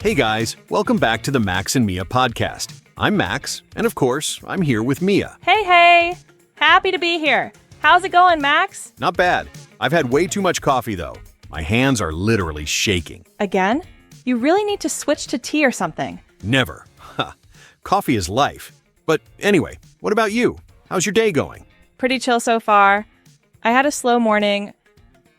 Hey guys, welcome back to the Max and Mia podcast. I'm Max, and of course, I'm here with Mia. Hey! Happy to be here. How's it going, Max? Not bad. I've had way too much coffee though. My hands are literally shaking. Again? You really need to switch to tea or something. Never. Coffee is life. But anyway, what about you? How's your day going? Pretty chill so far. I had a slow morning.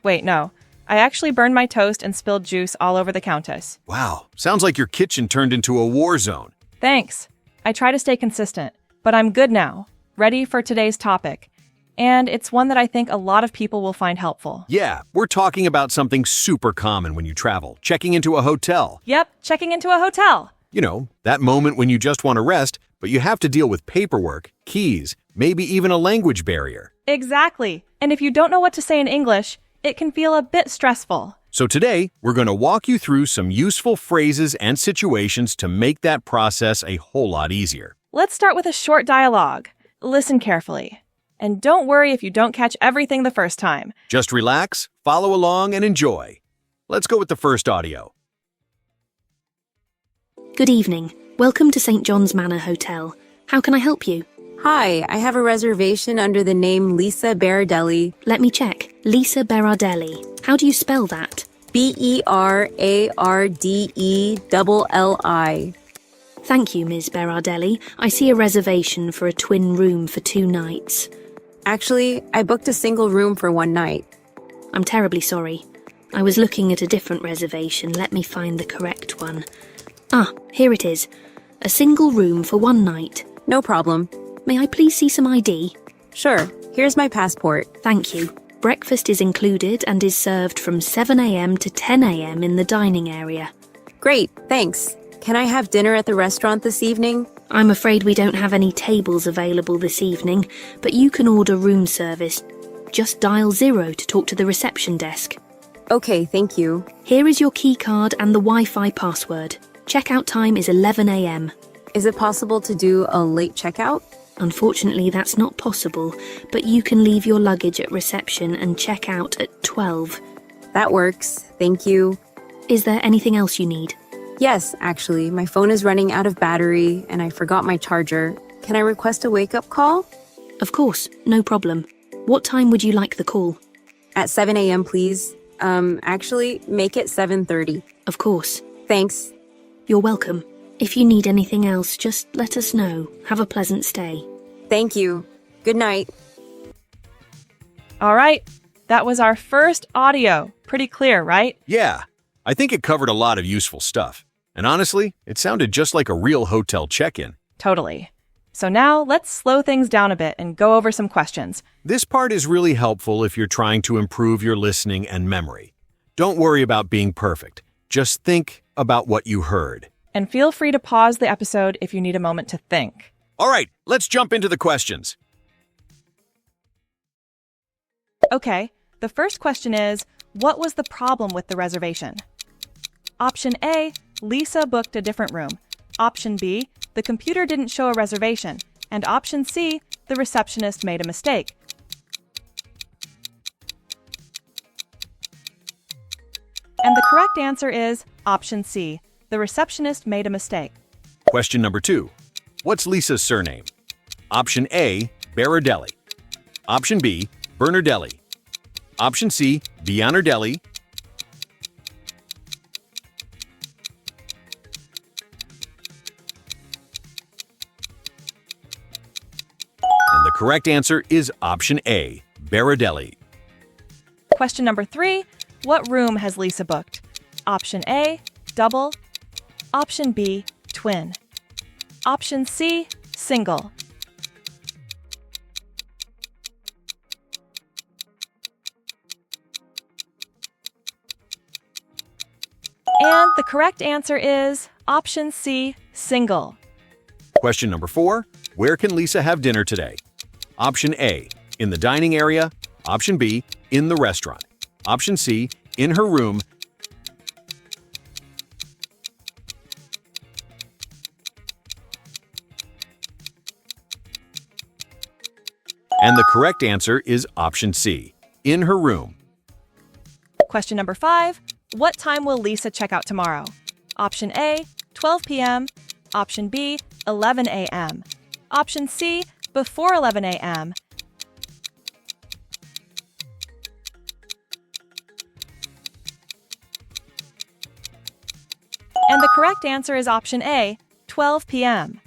Wait, no. I actually burned my toast and spilled juice all over the countess. Wow, sounds like your kitchen turned into a war zone. Thanks. I try to stay consistent, but I'm good now, ready for today's topic. And it's one that I think a lot of people will find helpful. Yeah, we're talking about something super common when you travel, checking into a hotel. Yep, checking into a hotel. You know, that moment when you just want to rest, but you have to deal with paperwork, keys, maybe even a language barrier. Exactly. And if you don't know what to say in English, it can feel a bit stressful. So today, we're going to walk you through some useful phrases and situations to make that process a whole lot easier. Let's start with a short dialogue. Listen carefully. And don't worry if you don't catch everything the first time. Just relax, follow along, and enjoy. Let's go with the first audio. Good evening. Welcome to St. John's Manor Hotel. How can I help you? Hi, I have a reservation under the name Lisa Berardelli. Let me check. Lisa Berardelli. How do you spell that? Berardelli. Thank you, Ms. Berardelli. I see a reservation for a twin room for 2 nights. Actually, I booked a single room for 1 night. I'm terribly sorry. I was looking at a different reservation. Let me find the correct one. Here it is. A single room for 1 night. No problem. May I please see some ID? Sure, here's my passport. Thank you. Breakfast is included and is served from 7 a.m. to 10 a.m. in the dining area. Great, thanks. Can I have dinner at the restaurant this evening? I'm afraid we don't have any tables available this evening, but you can order room service. Just dial 0 to talk to the reception desk. Okay, thank you. Here is your key card and the Wi-Fi password. Checkout time is 11 a.m. Is it possible to do a late checkout? Unfortunately, that's not possible, but you can leave your luggage at reception and check out at 12. That works, thank you. Is there anything else you need? Yes, actually, my phone is running out of battery and I forgot my charger. Can I request a wake-up call? Of course, no problem. What time would you like the call? At 7 a.m., please. Actually, make it 7:30. Of course. Thanks. You're welcome. If you need anything else, just let us know. Have a pleasant stay. Thank you. Good night. All right, that was our first audio. Pretty clear, right? Yeah, I think it covered a lot of useful stuff. And honestly, it sounded just like a real hotel check-in. Totally. So now let's slow things down a bit and go over some questions. This part is really helpful if you're trying to improve your listening and memory. Don't worry about being perfect. Just think about what you heard. And feel free to pause the episode if you need a moment to think. All right, let's jump into the questions. Okay, the first question is, what was the problem with the reservation? Option A, Lisa booked a different room. Option B, the computer didn't show a reservation. And option C, the receptionist made a mistake. And the correct answer is option C. The receptionist made a mistake. Question number 2. What's Lisa's surname? Option A, Berardelli. Option B, Bernardelli. Option C, Bianardelli. And the correct answer is option A, Berardelli. Question number 3. What room has Lisa booked? Option A, double. Option B, twin. Option C, single. And the correct answer is option C, single. Question number 4. Where can Lisa have dinner today? Option A, in the dining area. Option B, in the restaurant. Option C, in her room. And the correct answer is option C, in her room. Question number 5. What time will Lisa check out tomorrow? Option A, 12 p.m. Option B, 11 a.m. Option C, before 11 a.m. And the correct answer is option A, 12 p.m.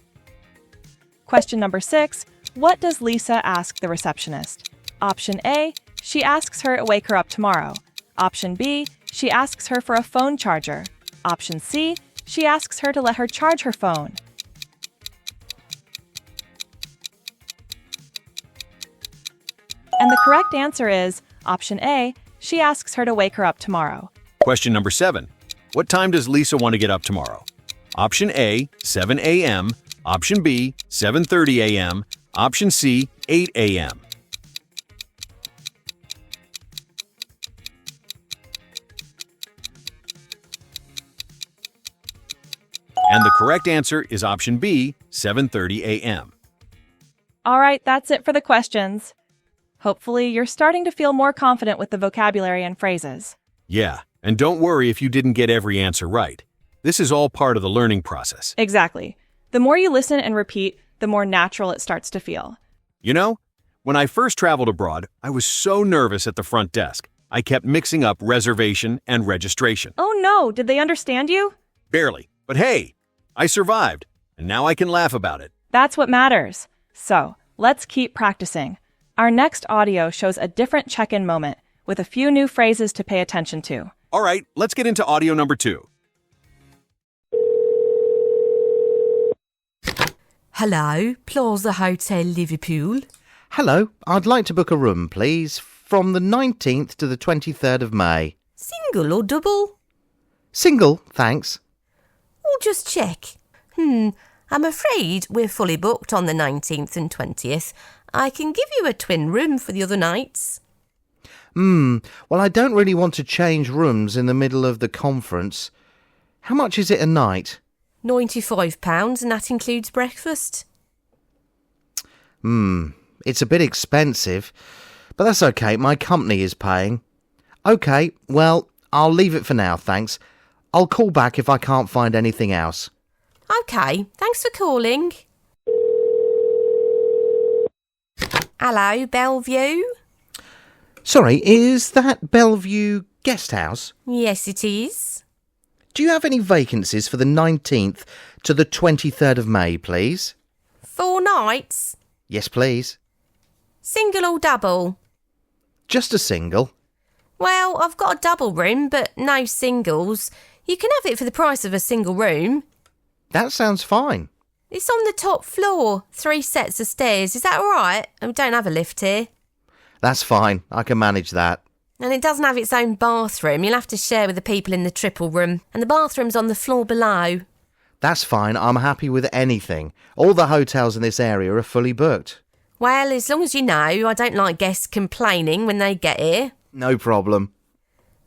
Question number 6. What does Lisa ask the receptionist? Option A, she asks her to wake her up tomorrow. Option B, she asks her for a phone charger. Option C, she asks her to let her charge her phone. And the correct answer is option A, she asks her to wake her up tomorrow. Question number 7. What time does Lisa want to get up tomorrow? Option A, 7 a.m. Option B, 7:30 a.m. Option C, 8 a.m. And the correct answer is option B, 7:30 a.m. All right, that's it for the questions. Hopefully, you're starting to feel more confident with the vocabulary and phrases. Yeah, and don't worry if you didn't get every answer right. This is all part of the learning process. Exactly. The more you listen and repeat, the more natural it starts to feel. You know, when I first traveled abroad, I was so nervous at the front desk. I kept mixing up reservation and registration. Oh no, did they understand you? Barely. But hey, I survived, and now I can laugh about it. That's what matters. So, let's keep practicing. Our next audio shows a different check-in moment with a few new phrases to pay attention to. All right, let's get into audio number 2. Hello, Plaza Hotel Liverpool. Hello, I'd like to book a room, please, from the 19th to the 23rd of May. Single or double? Single, thanks. Or just check. I'm afraid we're fully booked on the 19th and 20th. I can give you a twin room for the other nights. Well, I don't really want to change rooms in the middle of the conference. How much is it a night? £95, and that includes breakfast. It's a bit expensive, but that's okay, my company is paying. Okay, well, I'll leave it for now, thanks. I'll call back if I can't find anything else. OK, thanks for calling. Hello, Bellevue? Sorry, is that Bellevue Guest House? Yes, it is. Do you have any vacancies for the 19th to the 23rd of May, please? 4 nights? Yes, please. Single or double? Just a single. Well, I've got a double room, but no singles. You can have it for the price of a single room. That sounds fine. It's on the top floor, 3 sets of stairs. Is that all right? We don't have a lift here. That's fine, I can manage that. And it doesn't have its own bathroom. You'll have to share with the people in the triple room. And the bathroom's on the floor below. That's fine, I'm happy with anything. All the hotels in this area are fully booked. Well, as long as you know, I don't like guests complaining when they get here. No problem.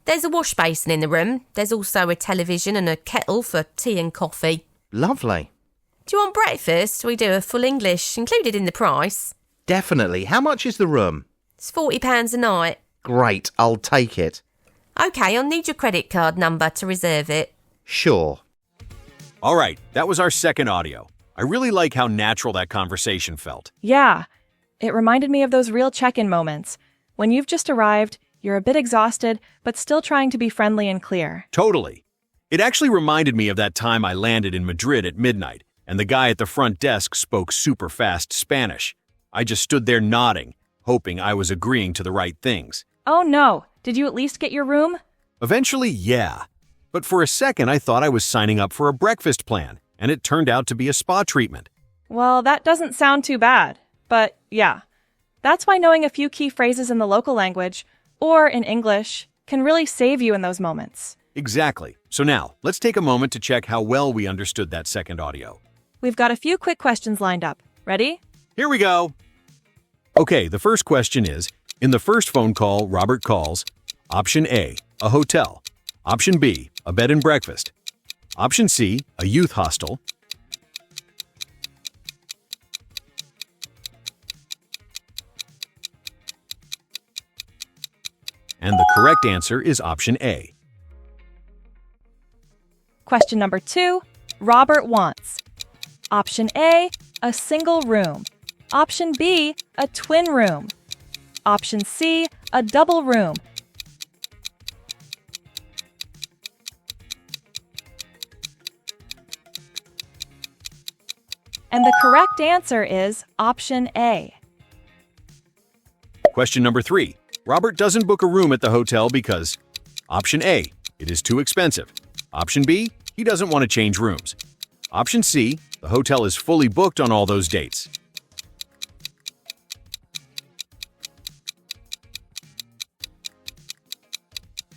There's a wash basin in the room. There's also a television and a kettle for tea and coffee. Lovely. Do you want breakfast? We do a full English, included in the price. Definitely. How much is the room? It's £40 a night. Great, I'll take it. OK, I'll need your credit card number to reserve it. Sure. All right, that was our second audio. I really like how natural that conversation felt. Yeah, it reminded me of those real check-in moments. When you've just arrived, you're a bit exhausted, but still trying to be friendly and clear. Totally. It actually reminded me of that time I landed in Madrid at midnight, and the guy at the front desk spoke super fast Spanish. I just stood there nodding, hoping I was agreeing to the right things. Oh no, did you at least get your room? Eventually, yeah. But for a second, I thought I was signing up for a breakfast plan, and it turned out to be a spa treatment. Well, that doesn't sound too bad. But yeah, that's why knowing a few key phrases in the local language, or in English, can really save you in those moments. Exactly. So now, let's take a moment to check how well we understood that second audio. We've got a few quick questions lined up. Ready? Here we go. Okay, the first question is, in the first phone call Robert calls, option A, a hotel. Option B, a bed and breakfast. Option C, a youth hostel. And the correct answer is option A. Question number 2, Robert wants. Option A, a single room. Option B, a twin room. Option C, a double room. And the correct answer is option A. Question number 3. Robert doesn't book a room at the hotel because option A, it is too expensive. Option B, he doesn't want to change rooms. Option C, the hotel is fully booked on all those dates.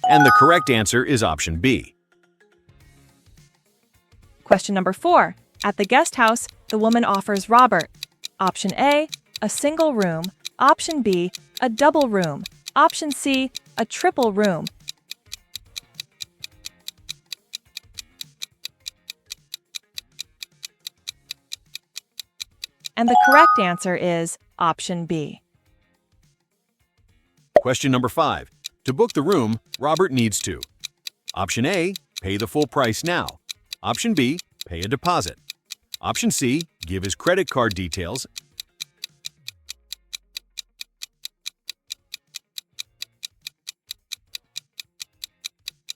And the correct answer is option B. Question number 4. At the guest house, the woman offers Robert. Option A, a single room. Option B, a double room. Option C, a triple room. And the correct answer is option B. Question number 5. To book the room, Robert needs to option A, pay the full price now. Option B, pay a deposit. Option C, give his credit card details.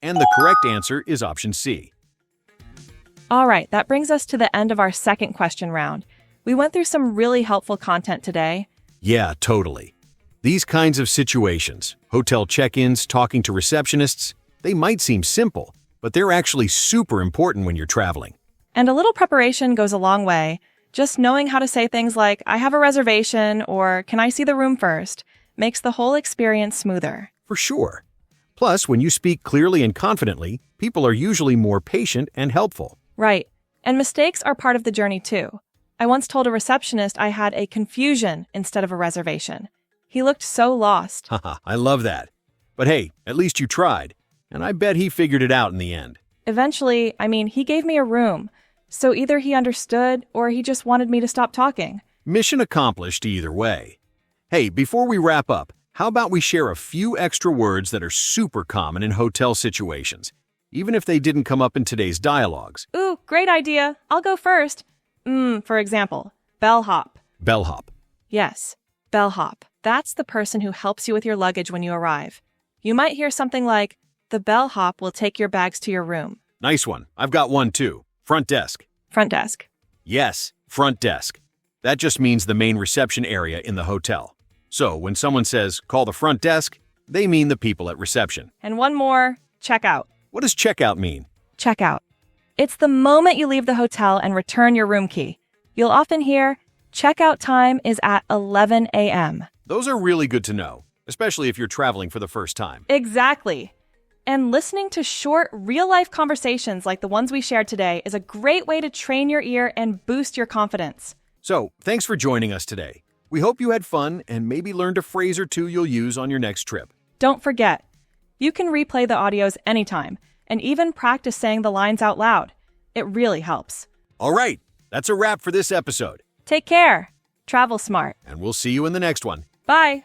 And the correct answer is option C. All right, that brings us to the end of our second question round. We went through some really helpful content today. Yeah, totally. These kinds of situations, hotel check-ins, talking to receptionists, they might seem simple, but they're actually super important when you're traveling. And a little preparation goes a long way. Just knowing how to say things like, I have a reservation, or can I see the room first, makes the whole experience smoother. For sure. Plus, when you speak clearly and confidently, people are usually more patient and helpful. Right. And mistakes are part of the journey too. I once told a receptionist I had a confusion instead of a reservation. He looked so lost. Haha, I love that. But hey, at least you tried. And I bet he figured it out in the end. Eventually, he gave me a room. So either he understood or he just wanted me to stop talking. Mission accomplished either way. Hey, before we wrap up, how about we share a few extra words that are super common in hotel situations, even if they didn't come up in today's dialogues? Ooh, great idea. I'll go first. For example, bellhop. Bellhop. Yes, bellhop. That's the person who helps you with your luggage when you arrive. You might hear something like, the bellhop will take your bags to your room. Nice one. I've got one too. Front desk. Front desk. Yes, front desk. That just means the main reception area in the hotel. So when someone says, call the front desk, they mean the people at reception. And one more, checkout. What does checkout mean? Checkout. It's the moment you leave the hotel and return your room key. You'll often hear, checkout time is at 11 a.m. Those are really good to know, especially if you're traveling for the first time. Exactly. And listening to short, real-life conversations like the ones we shared today is a great way to train your ear and boost your confidence. So, thanks for joining us today. We hope you had fun and maybe learned a phrase or two you'll use on your next trip. Don't forget, you can replay the audios anytime and even practice saying the lines out loud. It really helps. All right, that's a wrap for this episode. Take care. Travel smart. And we'll see you in the next one. Bye.